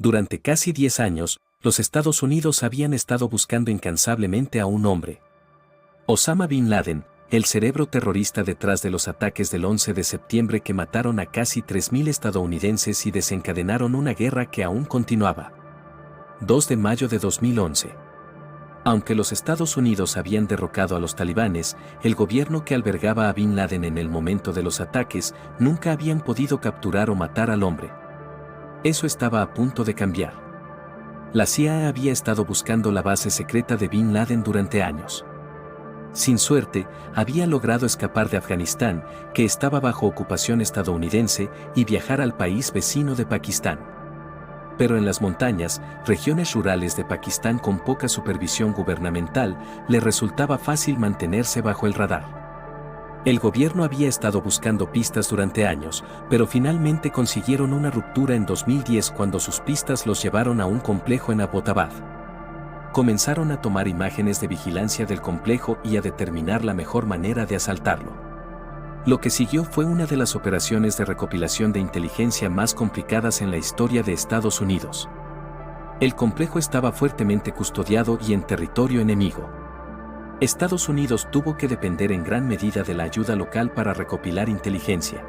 Durante casi 10 años, los Estados Unidos habían estado buscando incansablemente a un hombre. Osama Bin Laden, el cerebro terrorista detrás de los ataques del 11 de septiembre que mataron a casi 3.000 estadounidenses y desencadenaron una guerra que aún continuaba. 2 de mayo de 2011. Aunque los Estados Unidos habían derrocado a los talibanes, el gobierno que albergaba a Bin Laden en el momento de los ataques nunca habían podido capturar o matar al hombre. Eso estaba a punto de cambiar. La CIA había estado buscando la base secreta de Bin Laden durante años. Sin suerte, había logrado escapar de Afganistán, que estaba bajo ocupación estadounidense, y viajar al país vecino de Pakistán. Pero en las montañas, regiones rurales de Pakistán con poca supervisión gubernamental, le resultaba fácil mantenerse bajo el radar. El gobierno había estado buscando pistas durante años, pero finalmente consiguieron una ruptura en 2010 cuando sus pistas los llevaron a un complejo en Abbottabad. Comenzaron a tomar imágenes de vigilancia del complejo y a determinar la mejor manera de asaltarlo. Lo que siguió fue una de las operaciones de recopilación de inteligencia más complicadas en la historia de Estados Unidos. El complejo estaba fuertemente custodiado y en territorio enemigo. Estados Unidos tuvo que depender en gran medida de la ayuda local para recopilar inteligencia.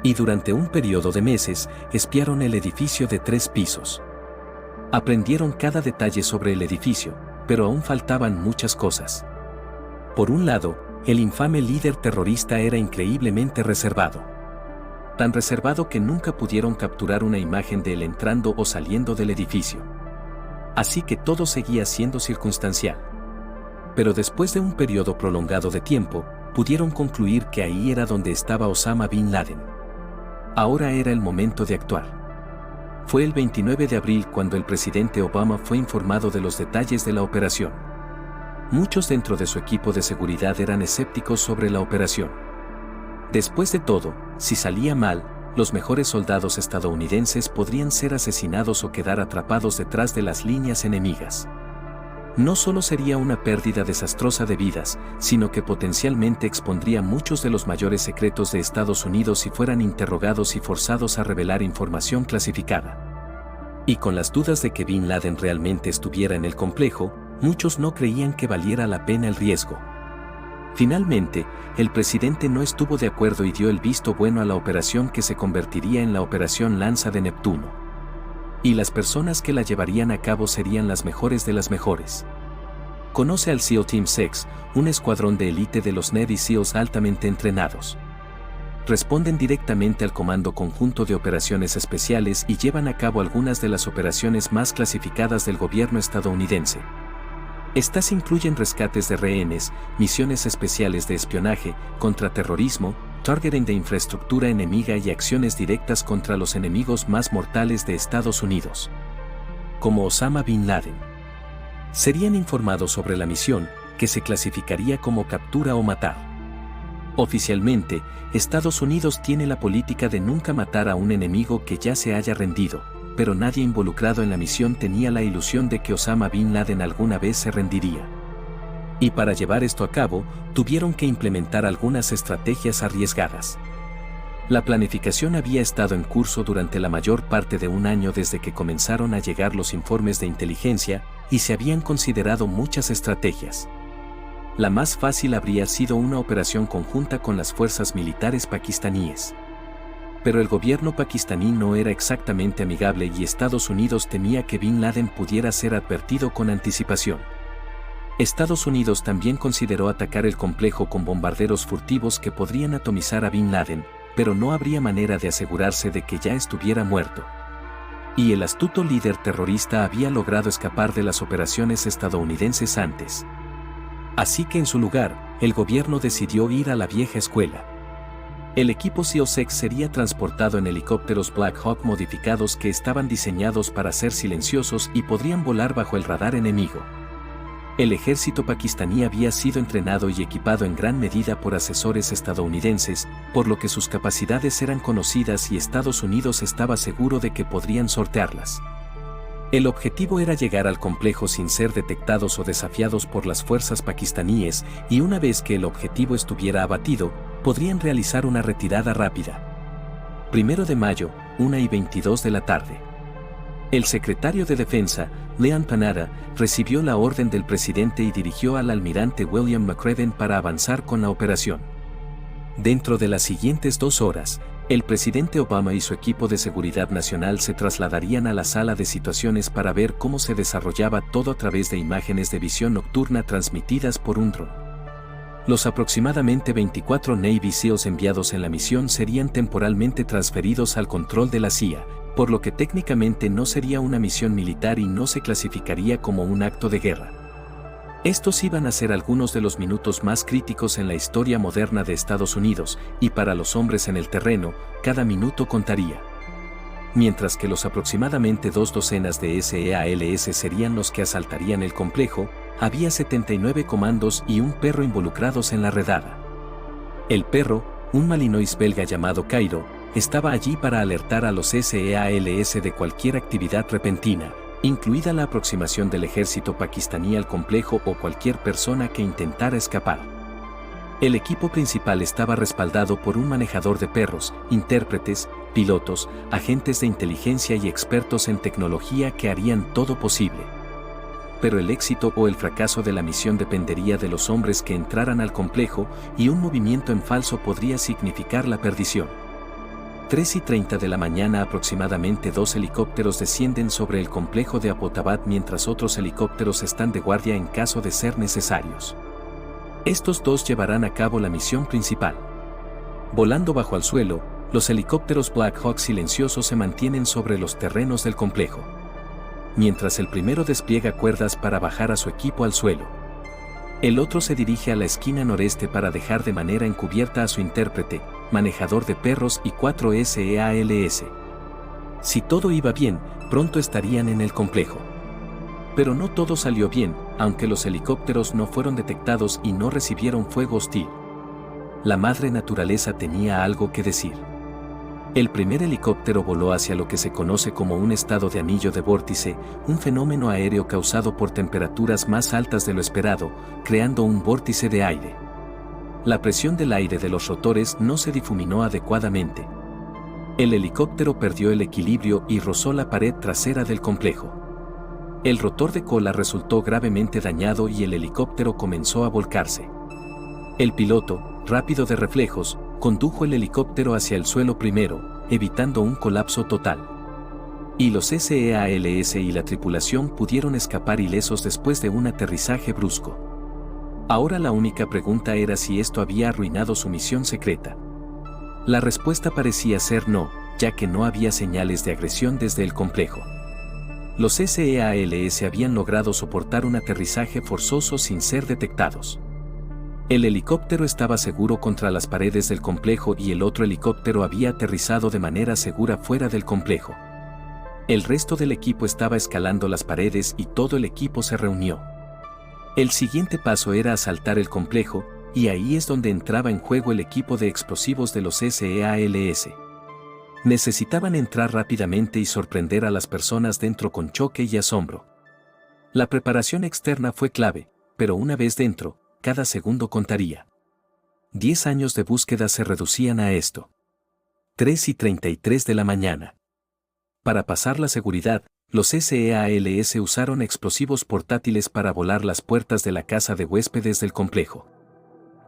Y durante un periodo de meses, espiaron el edificio de 3 pisos. Aprendieron cada detalle sobre el edificio, pero aún faltaban muchas cosas. Por un lado, el infame líder terrorista era increíblemente reservado. Tan reservado que nunca pudieron capturar una imagen de él entrando o saliendo del edificio. Así que todo seguía siendo circunstancial. Pero después de un periodo prolongado de tiempo, pudieron concluir que ahí era donde estaba Osama Bin Laden. Ahora era el momento de actuar. Fue el 29 de abril cuando el presidente Obama fue informado de los detalles de la operación. Muchos dentro de su equipo de seguridad eran escépticos sobre la operación. Después de todo, si salía mal, los mejores soldados estadounidenses podrían ser asesinados o quedar atrapados detrás de las líneas enemigas. No solo sería una pérdida desastrosa de vidas, sino que potencialmente expondría muchos de los mayores secretos de Estados Unidos si fueran interrogados y forzados a revelar información clasificada. Y con las dudas de que Bin Laden realmente estuviera en el complejo, muchos no creían que valiera la pena el riesgo. Finalmente, el presidente no estuvo de acuerdo y dio el visto bueno a la operación que se convertiría en la Operación Lanza de Neptuno. Y las personas que la llevarían a cabo serían las mejores de las mejores. Conoce al SEAL Team 6, un escuadrón de élite de los Navy SEALs altamente entrenados. Responden directamente al Comando Conjunto de Operaciones Especiales y llevan a cabo algunas de las operaciones más clasificadas del gobierno estadounidense. Estas incluyen rescates de rehenes, misiones especiales de espionaje, contraterrorismo, targeting de infraestructura enemiga y acciones directas contra los enemigos más mortales de Estados Unidos, como Osama Bin Laden. Serían informados sobre la misión, que se clasificaría como captura o matar. Oficialmente, Estados Unidos tiene la política de nunca matar a un enemigo que ya se haya rendido, pero nadie involucrado en la misión tenía la ilusión de que Osama Bin Laden alguna vez se rendiría. Y para llevar esto a cabo, tuvieron que implementar algunas estrategias arriesgadas. La planificación había estado en curso durante la mayor parte de un año desde que comenzaron a llegar los informes de inteligencia, y se habían considerado muchas estrategias. La más fácil habría sido una operación conjunta con las fuerzas militares pakistaníes. Pero el gobierno pakistaní no era exactamente amigable y Estados Unidos temía que Bin Laden pudiera ser advertido con anticipación. Estados Unidos también consideró atacar el complejo con bombarderos furtivos que podrían atomizar a Bin Laden, pero no habría manera de asegurarse de que ya estuviera muerto. Y el astuto líder terrorista había logrado escapar de las operaciones estadounidenses antes. Así que en su lugar, el gobierno decidió ir a la vieja escuela. El equipo SEAL-6 sería transportado en helicópteros Black Hawk modificados que estaban diseñados para ser silenciosos y podrían volar bajo el radar enemigo. El ejército pakistaní había sido entrenado y equipado en gran medida por asesores estadounidenses, por lo que sus capacidades eran conocidas y Estados Unidos estaba seguro de que podrían sortearlas. El objetivo era llegar al complejo sin ser detectados o desafiados por las fuerzas pakistaníes, y una vez que el objetivo estuviera abatido, podrían realizar una retirada rápida. 1 de mayo, 1:22 de la tarde. El secretario de Defensa, Leon Panetta, recibió la orden del presidente y dirigió al almirante William McRaven para avanzar con la operación. Dentro de las siguientes 2 horas, el presidente Obama y su equipo de seguridad nacional se trasladarían a la sala de situaciones para ver cómo se desarrollaba todo a través de imágenes de visión nocturna transmitidas por un dron. Los aproximadamente 24 Navy SEALs enviados en la misión serían temporalmente transferidos al control de la CIA, por lo que técnicamente no sería una misión militar y no se clasificaría como un acto de guerra. Estos iban a ser algunos de los minutos más críticos en la historia moderna de Estados Unidos, y para los hombres en el terreno, cada minuto contaría. Mientras que los aproximadamente 2 docenas de SEALs serían los que asaltarían el complejo, había 79 comandos y un perro involucrados en la redada. El perro, un malinois belga llamado Cairo, estaba allí para alertar a los SEALs de cualquier actividad repentina, incluida la aproximación del ejército pakistaní al complejo o cualquier persona que intentara escapar. El equipo principal estaba respaldado por un manejador de perros, intérpretes, pilotos, agentes de inteligencia y expertos en tecnología que harían todo posible. Pero el éxito o el fracaso de la misión dependería de los hombres que entraran al complejo, y un movimiento en falso podría significar la perdición. 3:30 de la mañana aproximadamente 2 helicópteros descienden sobre el complejo de Abbottabad mientras otros helicópteros están de guardia en caso de ser necesarios. Estos 2 llevarán a cabo la misión principal. Volando bajo al suelo, los helicópteros Black Hawk silenciosos se mantienen sobre los terrenos del complejo. Mientras el primero despliega cuerdas para bajar a su equipo al suelo. El otro se dirige a la esquina noreste para dejar de manera encubierta a su intérprete, manejador de perros y 4 SEALs. Si todo iba bien, pronto estarían en el complejo. Pero no todo salió bien, aunque los helicópteros no fueron detectados y no recibieron fuego hostil. La madre naturaleza tenía algo que decir. El primer helicóptero voló hacia lo que se conoce como un estado de anillo de vórtice, un fenómeno aéreo causado por temperaturas más altas de lo esperado, creando un vórtice de aire. La presión del aire de los rotores no se difuminó adecuadamente. El helicóptero perdió el equilibrio y rozó la pared trasera del complejo. El rotor de cola resultó gravemente dañado y el helicóptero comenzó a volcarse. El piloto, rápido de reflejos, condujo el helicóptero hacia el suelo primero, evitando un colapso total. Y los SEALs y la tripulación pudieron escapar ilesos después de un aterrizaje brusco. Ahora la única pregunta era si esto había arruinado su misión secreta. La respuesta parecía ser no, ya que no había señales de agresión desde el complejo. Los SEALs habían logrado soportar un aterrizaje forzoso sin ser detectados. El helicóptero estaba seguro contra las paredes del complejo y el otro helicóptero había aterrizado de manera segura fuera del complejo. El resto del equipo estaba escalando las paredes y todo el equipo se reunió. El siguiente paso era asaltar el complejo, y ahí es donde entraba en juego el equipo de explosivos de los SEALs. Necesitaban entrar rápidamente y sorprender a las personas dentro con choque y asombro. La preparación externa fue clave, pero una vez dentro, cada segundo contaría. 10 años de búsqueda se reducían a esto. 3:33 de la mañana. Para pasar la seguridad, los SEALs usaron explosivos portátiles para volar las puertas de la casa de huéspedes del complejo.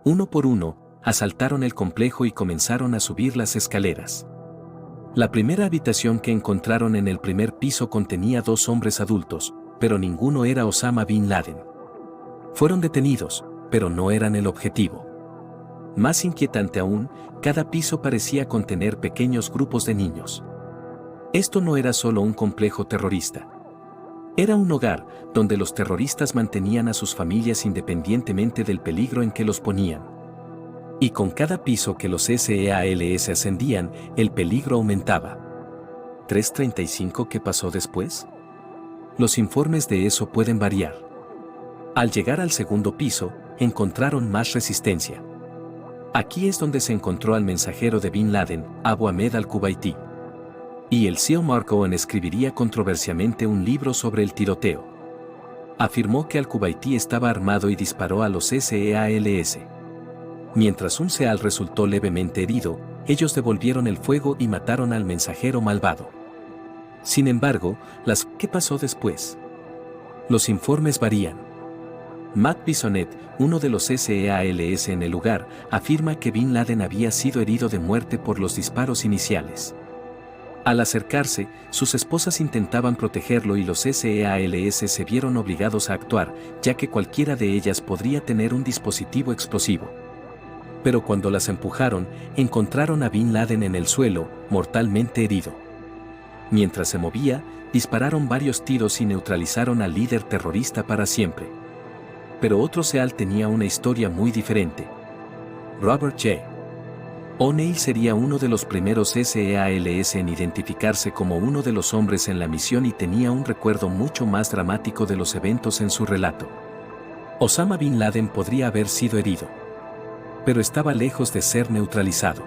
Uno por uno, asaltaron el complejo y comenzaron a subir las escaleras. La primera habitación que encontraron en el primer piso contenía 2 hombres adultos, pero ninguno era Osama Bin Laden. Fueron detenidos, pero no eran el objetivo. Más inquietante aún, cada piso parecía contener pequeños grupos de niños. Esto no era solo un complejo terrorista. Era un hogar, donde los terroristas mantenían a sus familias independientemente del peligro en que los ponían. Y con cada piso que los SEALs ascendían, el peligro aumentaba. 3:35 ¿Qué pasó después? Los informes de eso pueden variar. Al llegar al segundo piso, encontraron más resistencia. Aquí es donde se encontró al mensajero de Bin Laden, Abu Ahmed al-Kuwaiti. Y el SEAL Mark Owen escribiría controversialmente un libro sobre el tiroteo. Afirmó que al-Kuwaiti estaba armado y disparó a los SEALs. Mientras un SEAL resultó levemente herido, ellos devolvieron el fuego y mataron al mensajero malvado. Sin embargo, ¿qué pasó después? Los informes varían. Matt Bisonet, uno de los SEALS en el lugar, afirma que Bin Laden había sido herido de muerte por los disparos iniciales. Al acercarse, sus esposas intentaban protegerlo y los SEALS se vieron obligados a actuar, ya que cualquiera de ellas podría tener un dispositivo explosivo. Pero cuando las empujaron, encontraron a Bin Laden en el suelo, mortalmente herido. Mientras se movía, dispararon varios tiros y neutralizaron al líder terrorista para siempre. Pero otro SEAL tenía una historia muy diferente. Robert J. O'Neill sería uno de los primeros SEALS en identificarse como uno de los hombres en la misión y tenía un recuerdo mucho más dramático de los eventos en su relato. Osama Bin Laden podría haber sido herido, pero estaba lejos de ser neutralizado.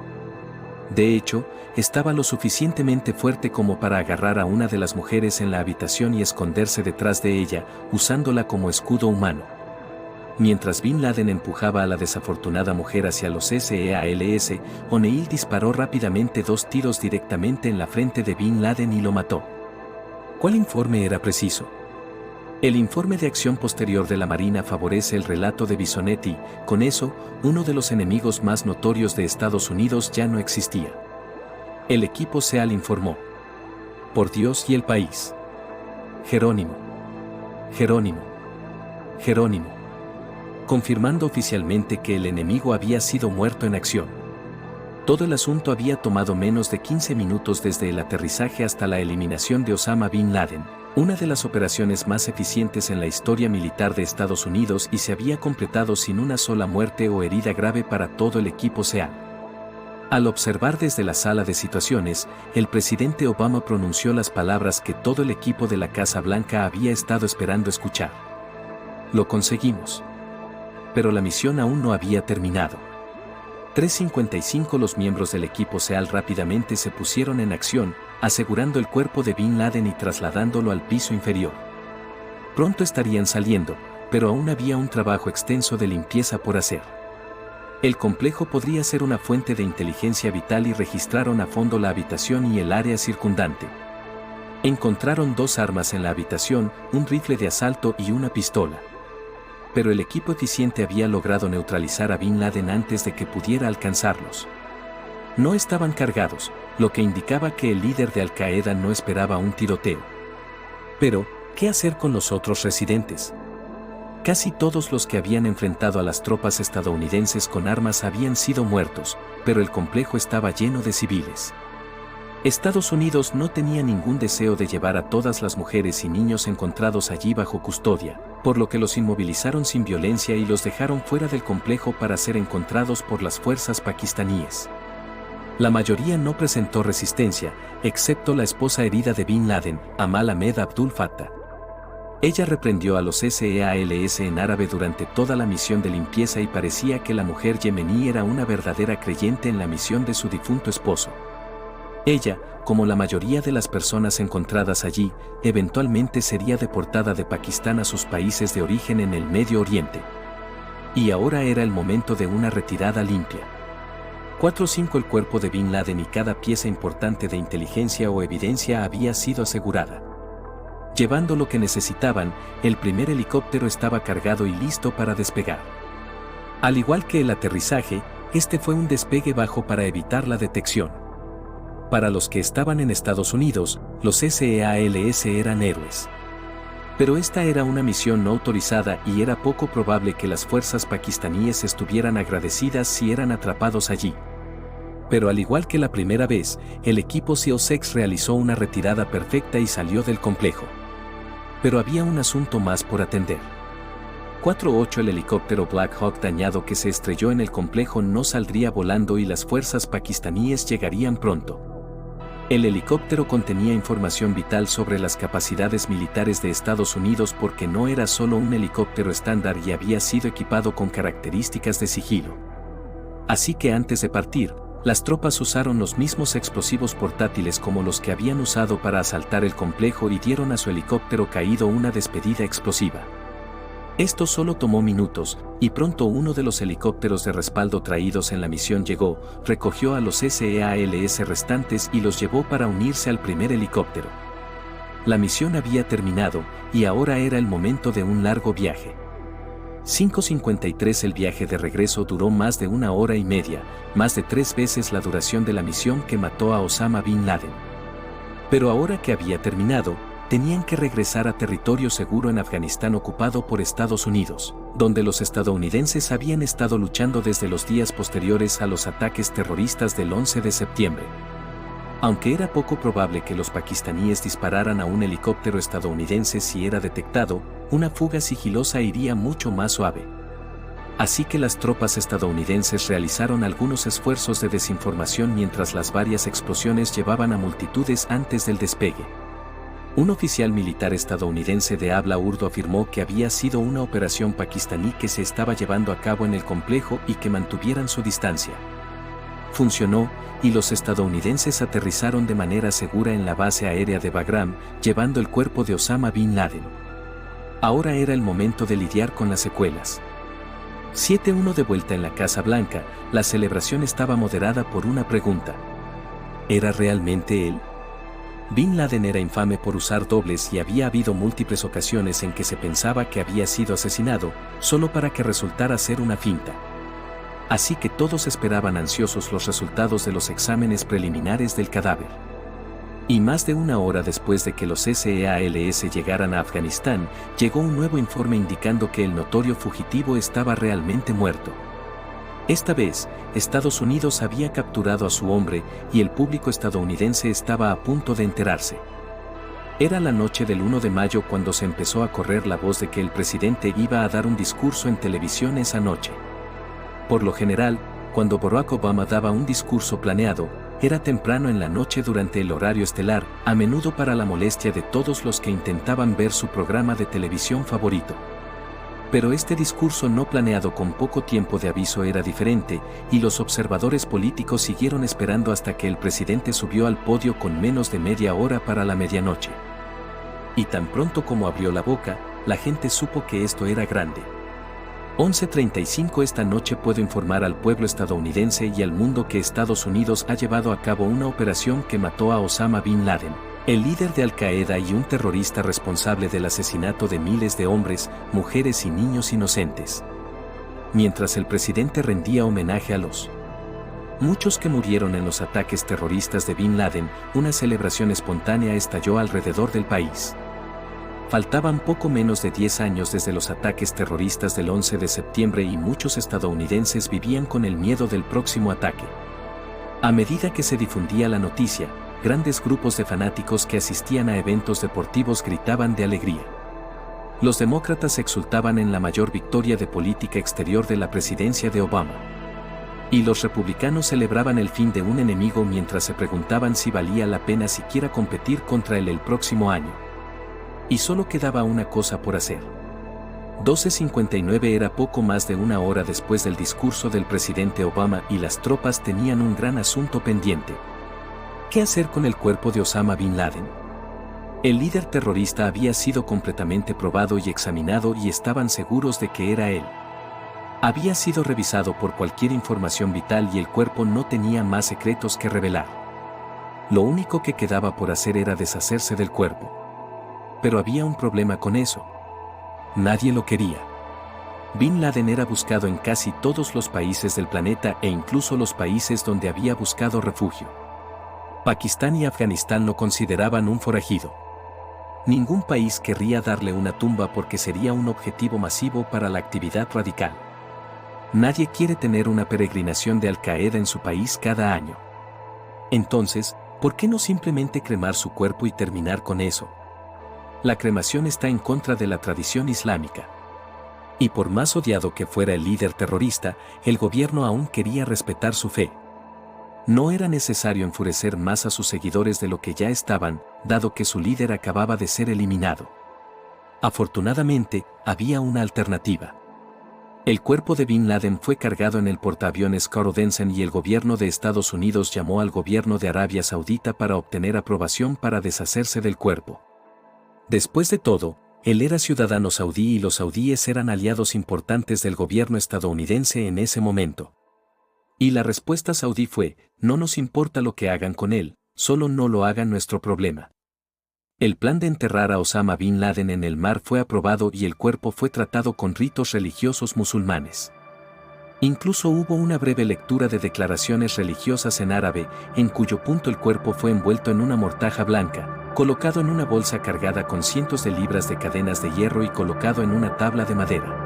De hecho, estaba lo suficientemente fuerte como para agarrar a una de las mujeres en la habitación y esconderse detrás de ella, usándola como escudo humano. Mientras Bin Laden empujaba a la desafortunada mujer hacia los SEALS, O'Neill disparó rápidamente 2 tiros directamente en la frente de Bin Laden y lo mató. ¿Cuál informe era preciso? El informe de acción posterior de la Marina favorece el relato de Bisonet y, con eso, uno de los enemigos más notorios de Estados Unidos ya no existía. El equipo SEAL informó. Por Dios y el país. Jerónimo. Jerónimo. Jerónimo. Confirmando oficialmente que el enemigo había sido muerto en acción. Todo el asunto había tomado menos de 15 minutos desde el aterrizaje hasta la eliminación de Osama Bin Laden, una de las operaciones más eficientes en la historia militar de Estados Unidos, y se había completado sin una sola muerte o herida grave para todo el equipo SEAL. Al observar desde la sala de situaciones, el presidente Obama pronunció las palabras que todo el equipo de la Casa Blanca había estado esperando escuchar. Lo conseguimos. Pero la misión aún no había terminado. 3:55 Los miembros del equipo SEAL rápidamente se pusieron en acción, asegurando el cuerpo de Bin Laden y trasladándolo al piso inferior. Pronto estarían saliendo, pero aún había un trabajo extenso de limpieza por hacer. El complejo podría ser una fuente de inteligencia vital y registraron a fondo la habitación y el área circundante. Encontraron 2 armas en la habitación, un rifle de asalto y una pistola. Pero el equipo eficiente había logrado neutralizar a Bin Laden antes de que pudiera alcanzarlos. No estaban cargados, lo que indicaba que el líder de Al-Qaeda no esperaba un tiroteo. Pero, ¿qué hacer con los otros residentes? Casi todos los que habían enfrentado a las tropas estadounidenses con armas habían sido muertos, pero el complejo estaba lleno de civiles. Estados Unidos no tenía ningún deseo de llevar a todas las mujeres y niños encontrados allí bajo custodia, por lo que los inmovilizaron sin violencia y los dejaron fuera del complejo para ser encontrados por las fuerzas pakistaníes. La mayoría no presentó resistencia, excepto la esposa herida de Bin Laden, Amal Ahmed Abdul Fattah. Ella reprendió a los SEALS en árabe durante toda la misión de limpieza y parecía que la mujer yemení era una verdadera creyente en la misión de su difunto esposo. Ella, como la mayoría de las personas encontradas allí, eventualmente sería deportada de Pakistán a sus países de origen en el Medio Oriente. Y ahora era el momento de una retirada limpia. 4-5 El cuerpo de Bin Laden y cada pieza importante de inteligencia o evidencia había sido asegurada. Llevando lo que necesitaban, el primer helicóptero estaba cargado y listo para despegar. Al igual que el aterrizaje, este fue un despegue bajo para evitar la detección. Para los que estaban en Estados Unidos, los SEALS eran héroes. Pero esta era una misión no autorizada y era poco probable que las fuerzas pakistaníes estuvieran agradecidas si eran atrapados allí. Pero al igual que la primera vez, el equipo SEAL-6 realizó una retirada perfecta y salió del complejo. Pero había un asunto más por atender. 4-8 El helicóptero Black Hawk dañado que se estrelló en el complejo no saldría volando y las fuerzas pakistaníes llegarían pronto. El helicóptero contenía información vital sobre las capacidades militares de Estados Unidos porque no era solo un helicóptero estándar y había sido equipado con características de sigilo. Así que antes de partir, las tropas usaron los mismos explosivos portátiles como los que habían usado para asaltar el complejo y dieron a su helicóptero caído una despedida explosiva. Esto solo tomó minutos, y pronto uno de los helicópteros de respaldo traídos en la misión llegó, recogió a los SEALS restantes y los llevó para unirse al primer helicóptero. La misión había terminado, y ahora era el momento de un largo viaje. 5:53 El viaje de regreso duró más de 1 hora y media, más de 3 veces la duración de la misión que mató a Osama Bin Laden. Pero ahora que había terminado, tenían que regresar a territorio seguro en Afganistán ocupado por Estados Unidos, donde los estadounidenses habían estado luchando desde los días posteriores a los ataques terroristas del 11 de septiembre. Aunque era poco probable que los pakistaníes dispararan a un helicóptero estadounidense si era detectado, una fuga sigilosa iría mucho más suave. Así que las tropas estadounidenses realizaron algunos esfuerzos de desinformación mientras las varias explosiones llevaban a multitudes antes del despegue. Un oficial militar estadounidense de habla urdu afirmó que había sido una operación pakistaní que se estaba llevando a cabo en el complejo y que mantuvieran su distancia. Funcionó, y los estadounidenses aterrizaron de manera segura en la base aérea de Bagram, llevando el cuerpo de Osama Bin Laden. Ahora era el momento de lidiar con las secuelas. 7:1 De vuelta en la Casa Blanca, la celebración estaba moderada por una pregunta. ¿Era realmente él? Bin Laden era infame por usar dobles y había habido múltiples ocasiones en que se pensaba que había sido asesinado, solo para que resultara ser una finta. Así que todos esperaban ansiosos los resultados de los exámenes preliminares del cadáver. Y más de 1 hora después de que los SEALS llegaran a Afganistán, llegó un nuevo informe indicando que el notorio fugitivo estaba realmente muerto. Esta vez, Estados Unidos había capturado a su hombre y el público estadounidense estaba a punto de enterarse. Era la noche del 1 de mayo cuando se empezó a correr la voz de que el presidente iba a dar un discurso en televisión esa noche. Por lo general, cuando Barack Obama daba un discurso planeado, era temprano en la noche durante el horario estelar, a menudo para la molestia de todos los que intentaban ver su programa de televisión favorito. Pero este discurso no planeado con poco tiempo de aviso era diferente, y los observadores políticos siguieron esperando hasta que el presidente subió al podio con menos de media hora para la medianoche. Y tan pronto como abrió la boca, la gente supo que esto era grande. 11:35 Esta noche puedo informar al pueblo estadounidense y al mundo que Estados Unidos ha llevado a cabo una operación que mató a Osama Bin Laden, el líder de Al-Qaeda y un terrorista responsable del asesinato de miles de hombres, mujeres y niños inocentes. Mientras el presidente rendía homenaje a los muchos que murieron en los ataques terroristas de Bin Laden, una celebración espontánea estalló alrededor del país. Faltaban poco menos de 10 años desde los ataques terroristas del 11 de septiembre y muchos estadounidenses vivían con el miedo del próximo ataque. A medida que se difundía la noticia, grandes grupos de fanáticos que asistían a eventos deportivos gritaban de alegría. Los demócratas exultaban en la mayor victoria de política exterior de la presidencia de Obama. Y los republicanos celebraban el fin de un enemigo mientras se preguntaban si valía la pena siquiera competir contra él el próximo año. Y solo quedaba una cosa por hacer. 12:59 Era poco más de 1 hora después del discurso del presidente Obama y las tropas tenían un gran asunto pendiente. ¿Qué hacer con el cuerpo de Osama Bin Laden? El líder terrorista había sido completamente probado y examinado y estaban seguros de que era él. Había sido revisado por cualquier información vital y el cuerpo no tenía más secretos que revelar. Lo único que quedaba por hacer era deshacerse del cuerpo. Pero había un problema con eso. Nadie lo quería. Bin Laden era buscado en casi todos los países del planeta e incluso los países donde había buscado refugio. Pakistán y Afganistán lo consideraban un forajido. Ningún país querría darle una tumba porque sería un objetivo masivo para la actividad radical. Nadie quiere tener una peregrinación de Al-Qaeda en su país cada año. Entonces, ¿por qué no simplemente cremar su cuerpo y terminar con eso? La cremación está en contra de la tradición islámica. Y por más odiado que fuera el líder terrorista, el gobierno aún quería respetar su fe. No era necesario enfurecer más a sus seguidores de lo que ya estaban, dado que su líder acababa de ser eliminado. Afortunadamente, había una alternativa. El cuerpo de Bin Laden fue cargado en el portaaviones Carl Vinson y el gobierno de Estados Unidos llamó al gobierno de Arabia Saudita para obtener aprobación para deshacerse del cuerpo. Después de todo, él era ciudadano saudí y los saudíes eran aliados importantes del gobierno estadounidense en ese momento. Y la respuesta saudí fue, no nos importa lo que hagan con él, solo no lo hagan nuestro problema. El plan de enterrar a Osama Bin Laden en el mar fue aprobado y el cuerpo fue tratado con ritos religiosos musulmanes. Incluso hubo una breve lectura de declaraciones religiosas en árabe, en cuyo punto el cuerpo fue envuelto en una mortaja blanca, colocado en una bolsa cargada con cientos de libras de cadenas de hierro y colocado en una tabla de madera.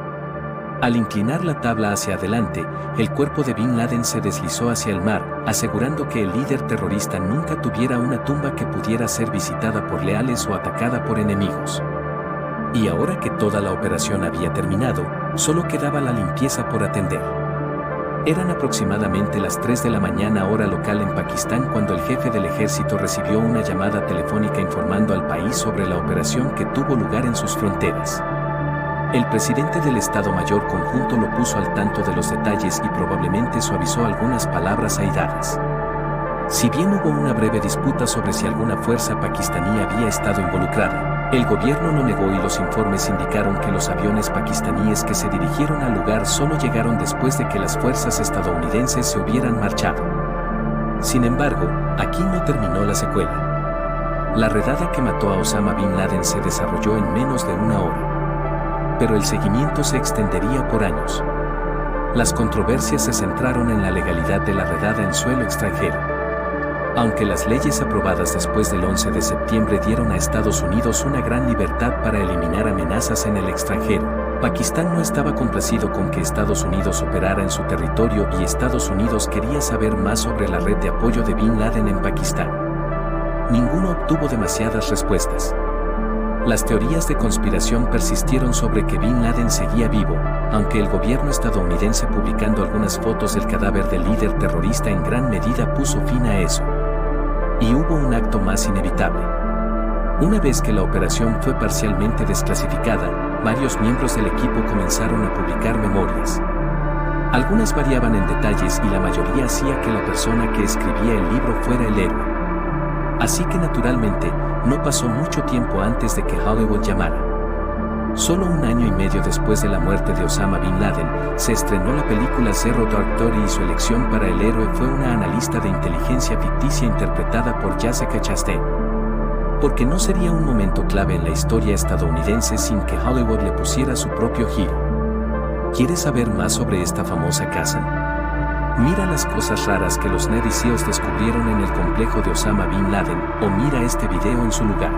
Al inclinar la tabla hacia adelante, el cuerpo de Bin Laden se deslizó hacia el mar, asegurando que el líder terrorista nunca tuviera una tumba que pudiera ser visitada por leales o atacada por enemigos. Y ahora que toda la operación había terminado, solo quedaba la limpieza por atender. Eran aproximadamente las 3 de la mañana hora local en Pakistán cuando el jefe del ejército recibió una llamada telefónica informando al país sobre la operación que tuvo lugar en sus fronteras. El presidente del Estado Mayor Conjunto lo puso al tanto de los detalles y probablemente suavizó algunas palabras airadas. Si bien hubo una breve disputa sobre si alguna fuerza pakistaní había estado involucrada, el gobierno lo negó y los informes indicaron que los aviones pakistaníes que se dirigieron al lugar solo llegaron después de que las fuerzas estadounidenses se hubieran marchado. Sin embargo, aquí no terminó la secuela. La redada que mató a Osama Bin Laden se desarrolló en menos de una hora. Pero el seguimiento se extendería por años. Las controversias se centraron en la legalidad de la redada en suelo extranjero. Aunque las leyes aprobadas después del 11 de septiembre dieron a Estados Unidos una gran libertad para eliminar amenazas en el extranjero, Pakistán no estaba complacido con que Estados Unidos operara en su territorio y Estados Unidos quería saber más sobre la red de apoyo de Bin Laden en Pakistán. Ninguno obtuvo demasiadas respuestas. Las teorías de conspiración persistieron sobre que Bin Laden seguía vivo, aunque el gobierno estadounidense publicando algunas fotos del cadáver del líder terrorista en gran medida puso fin a eso. Y hubo un acto más inevitable. Una vez que la operación fue parcialmente desclasificada, varios miembros del equipo comenzaron a publicar memorias. Algunas variaban en detalles y la mayoría hacía que la persona que escribía el libro fuera el héroe. Así que naturalmente, no pasó mucho tiempo antes de que Hollywood llamara. Solo un año y medio después de la muerte de Osama Bin Laden, se estrenó la película Zero Dark Thirty y su elección para el héroe fue una analista de inteligencia ficticia interpretada por Jessica Chastain. Porque no sería un momento clave en la historia estadounidense sin que Hollywood le pusiera su propio giro. ¿Quieres saber más sobre esta famosa casa? Mira las cosas raras que los Navy SEALs descubrieron en el complejo de Osama Bin Laden, o mira este video en su lugar.